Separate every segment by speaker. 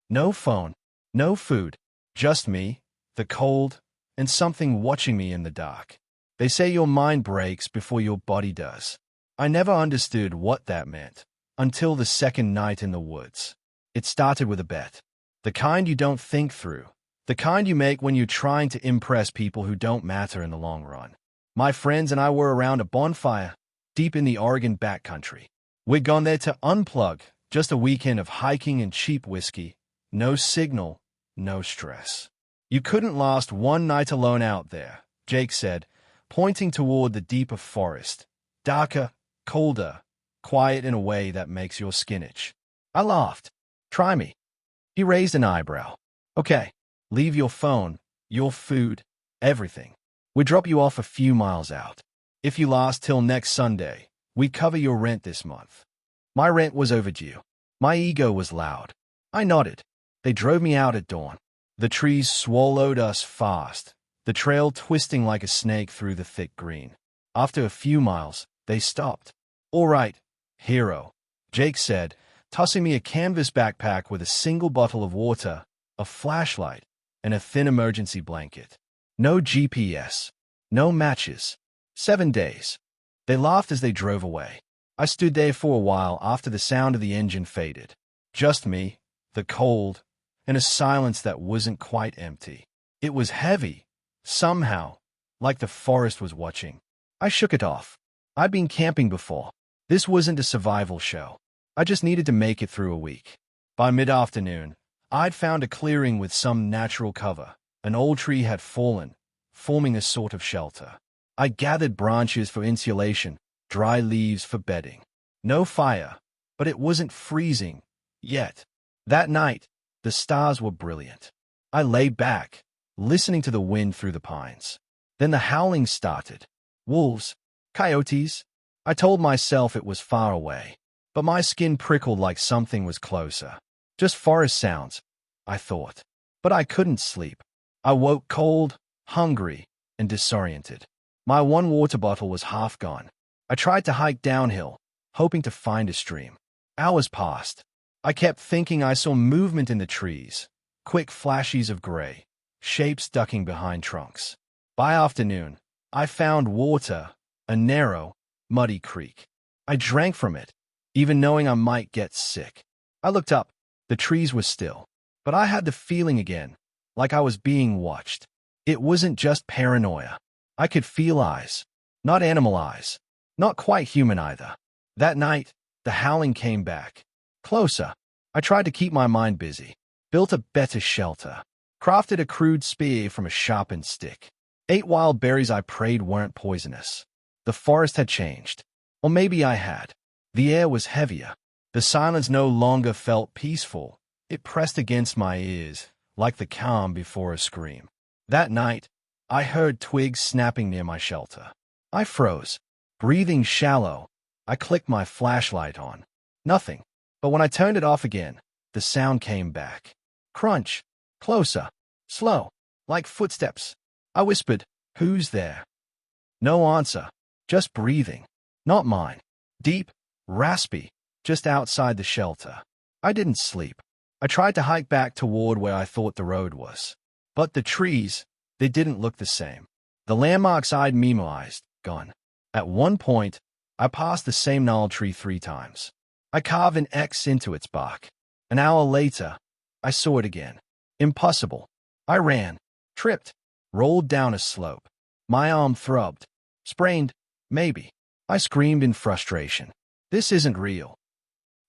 Speaker 1: No phone, no food, just me, the cold, and something watching me in the dark. They say your mind breaks before your body does. I never understood what that meant until the second night in the woods. It started with a bet. The kind you don't think through. The kind you make when you're trying to impress people who don't matter in the long run. My friends and I were around a bonfire, deep in the Oregon backcountry. We'd gone there to unplug, just a weekend of hiking and cheap whiskey. No signal, no stress. You couldn't last one night alone out there, Jake said, pointing toward the deeper forest. Darker, colder, quiet in a way that makes your skin itch. I laughed. Try me. He raised an eyebrow. Okay, leave your phone, your food, everything. We drop you off a few miles out. If you last till next Sunday, we cover your rent this month. My rent was overdue. My ego was loud. I nodded. They drove me out at dawn. The trees swallowed us fast, the trail twisting like a snake through the thick green. After a few miles, they stopped. All right, hero, Jake said, tossing me a canvas backpack with a single bottle of water, a flashlight, and a thin emergency blanket. No GPS. No matches. 7 days. They laughed as they drove away. I stood there for a while after the sound of the engine faded. Just me, the cold, and a silence that wasn't quite empty. It was heavy, somehow, like the forest was watching. I shook it off. I'd been camping before. This wasn't a survival show. I just needed to make it through a week. By mid-afternoon, I'd found a clearing with some natural cover. An old tree had fallen, forming a sort of shelter. I gathered branches for insulation, dry leaves for bedding. No fire, but it wasn't freezing yet. That night, the stars were brilliant. I lay back, listening to the wind through the pines. Then the howling started. Wolves, coyotes. I told myself it was far away, but my skin prickled like something was closer. Just forest sounds, I thought. But I couldn't sleep. I woke cold, hungry, and disoriented. My one water bottle was half gone. I tried to hike downhill, hoping to find a stream. Hours passed. I kept thinking I saw movement in the trees, quick flashes of gray, shapes ducking behind trunks. By afternoon, I found water, a narrow, muddy creek. I drank from it, even knowing I might get sick. I looked up. The trees were still, but I had the feeling again, like I was being watched. It wasn't just paranoia. I could feel eyes, not animal eyes, not quite human either. That night, the howling came back. Closer. I tried to keep my mind busy, built a better shelter, crafted a crude spear from a sharpened stick, ate wild berries I prayed weren't poisonous. The forest had changed. Or maybe I had. The air was heavier. The silence no longer felt peaceful. It pressed against my ears, like the calm before a scream. That night, I heard twigs snapping near my shelter. I froze, breathing shallow. I clicked my flashlight on. Nothing. But when I turned it off again, the sound came back. Crunch. Closer. Slow. Like footsteps. I whispered, "Who's there?" No answer. Just breathing. Not mine. Deep, raspy, just outside the shelter. I didn't sleep. I tried to hike back toward where I thought the road was. But the trees, they didn't look the same. The landmarks I'd memorized, gone. At one point, I passed the same gnarled tree 3 times. I carved an X into its bark. An hour later, I saw it again. Impossible. I ran, tripped, rolled down a slope. My arm throbbed. Sprained, maybe. I screamed in frustration. This isn't real.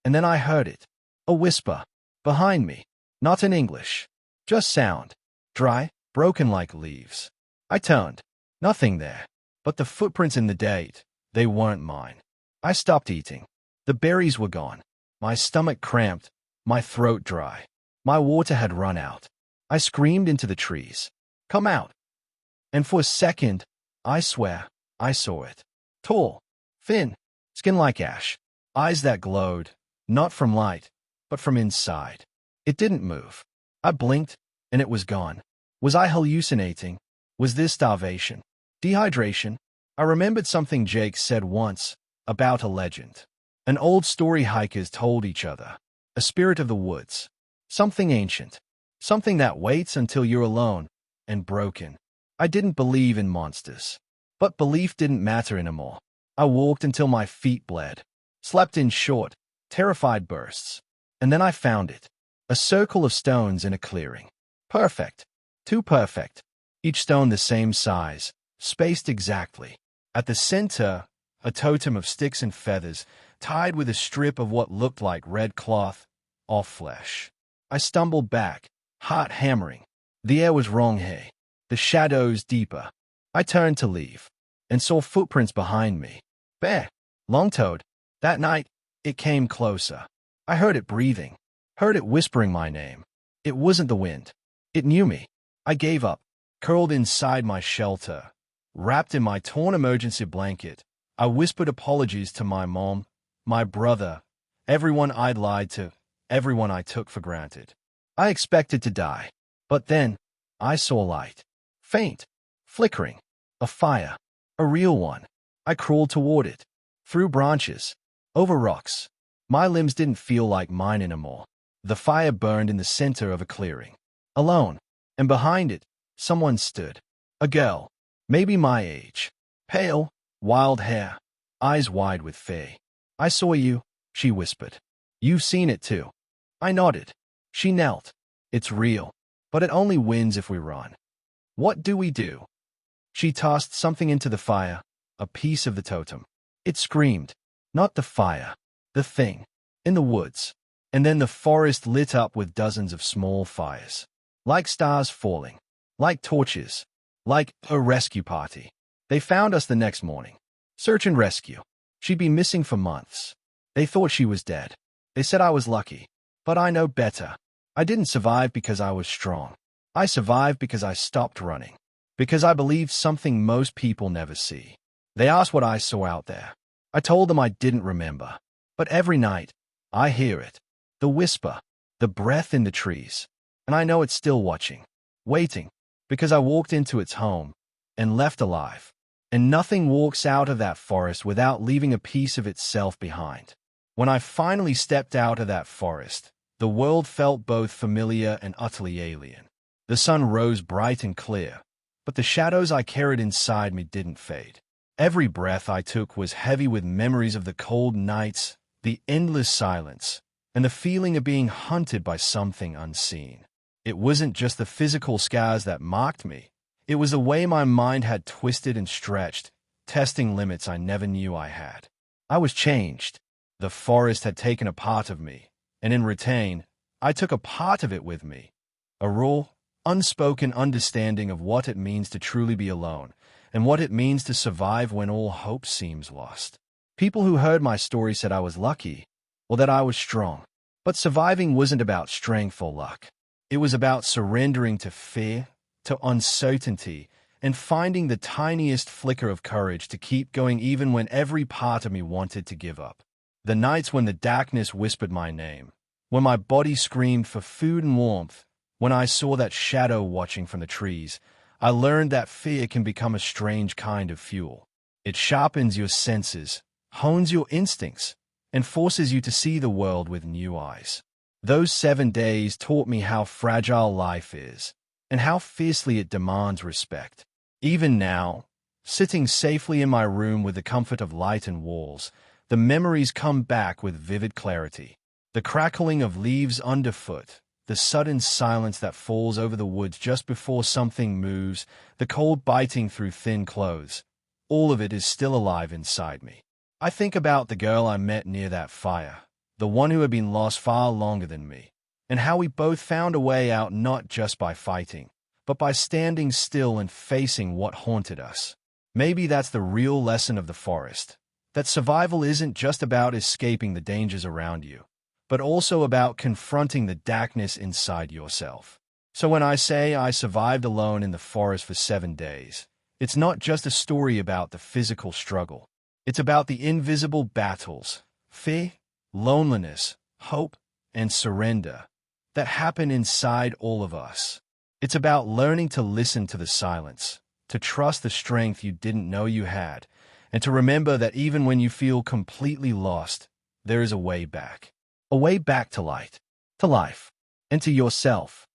Speaker 1: And then I heard it. A whisper. Behind me. Not in English. Just sound. Dry, broken like leaves. I turned. Nothing there. But the footprints in the date, they weren't mine. I stopped eating. The berries were gone. My stomach cramped. My throat dry. My water had run out. I screamed into the trees. Come out. And for a second, I swear, I saw it. Tall, thin, skin like ash, eyes that glowed, not from light, but from inside. It didn't move. I blinked, and it was gone. Was I hallucinating? Was this starvation? Dehydration? I remembered something Jake said once about a legend. An old story hikers told each other. A spirit of the woods. Something ancient. Something that waits until you're alone and broken. I didn't believe in monsters. But belief didn't matter anymore. I walked until my feet bled. Slept in short, terrified bursts. And then I found it. A circle of stones in a clearing. Perfect. Too perfect. Each stone the same size, spaced exactly. At the center, a totem of sticks and feathers, tied with a strip of what looked like red cloth, all flesh. I stumbled back, heart hammering. The air was wrong here. The shadows deeper. I turned to leave, and saw footprints behind me. Bear. Long-toed. That night, it came closer. I heard it breathing. Heard it whispering my name. It wasn't the wind. It knew me. I gave up, curled inside my shelter. Wrapped in my torn emergency blanket, I whispered apologies to my mom, my brother, everyone I'd lied to, everyone I took for granted. I expected to die. But then, I saw light. Faint. Flickering. A fire. A real one. I crawled toward it. Through branches. Over rocks. My limbs didn't feel like mine anymore. The fire burned in the center of a clearing. Alone. And behind it, someone stood. A girl. Maybe my age. Pale. Wild hair. Eyes wide with fear. I saw you, she whispered. You've seen it too. I nodded. She knelt. It's real. But it only wins if we run. What do we do? She tossed something into the fire, a piece of the totem. It screamed. Not the fire. The thing. In the woods. And then the forest lit up with dozens of small fires. Like stars falling. Like torches. Like a rescue party. They found us the next morning. Search and rescue. She'd been missing for months. They thought she was dead. They said I was lucky. But I know better. I didn't survive because I was strong. I survived because I stopped running. Because I believed something most people never see. They asked what I saw out there. I told them I didn't remember. But every night, I hear it. The whisper. The breath in the trees. And I know it's still watching. Waiting. Because I walked into its home. And left alive. And nothing walks out of that forest without leaving a piece of itself behind. When I finally stepped out of that forest, the world felt both familiar and utterly alien. The sun rose bright and clear, but the shadows I carried inside me didn't fade. Every breath I took was heavy with memories of the cold nights, the endless silence, and the feeling of being hunted by something unseen. It wasn't just the physical scars that marked me. It was the way my mind had twisted and stretched, testing limits I never knew I had. I was changed. The forest had taken a part of me, and in return, I took a part of it with me. A raw, unspoken understanding of what it means to truly be alone, and what it means to survive when all hope seems lost. People who heard my story said I was lucky, or that I was strong. But surviving wasn't about strength or luck. It was about surrendering to fear, to uncertainty, and finding the tiniest flicker of courage to keep going even when every part of me wanted to give up. The nights when the darkness whispered my name, when my body screamed for food and warmth, when I saw that shadow watching from the trees, I learned that fear can become a strange kind of fuel. It sharpens your senses, hones your instincts, and forces you to see the world with new eyes. Those 7 days taught me how fragile life is, and how fiercely it demands respect. Even now, sitting safely in my room with the comfort of light and walls, the memories come back with vivid clarity. The crackling of leaves underfoot, the sudden silence that falls over the woods just before something moves, the cold biting through thin clothes, all of it is still alive inside me. I think about the girl I met near that fire, the one who had been lost far longer than me, and how we both found a way out not just by fighting, but by standing still and facing what haunted us. Maybe that's the real lesson of the forest, that survival isn't just about escaping the dangers around you, but also about confronting the darkness inside yourself. So when I say I survived alone in the forest for 7 days, it's not just a story about the physical struggle. It's about the invisible battles, fear, loneliness, hope, and surrender that happen inside all of us. It's about learning to listen to the silence, to trust the strength you didn't know you had, and to remember that even when you feel completely lost, there is a way back. A way back to light, to life. and to yourself.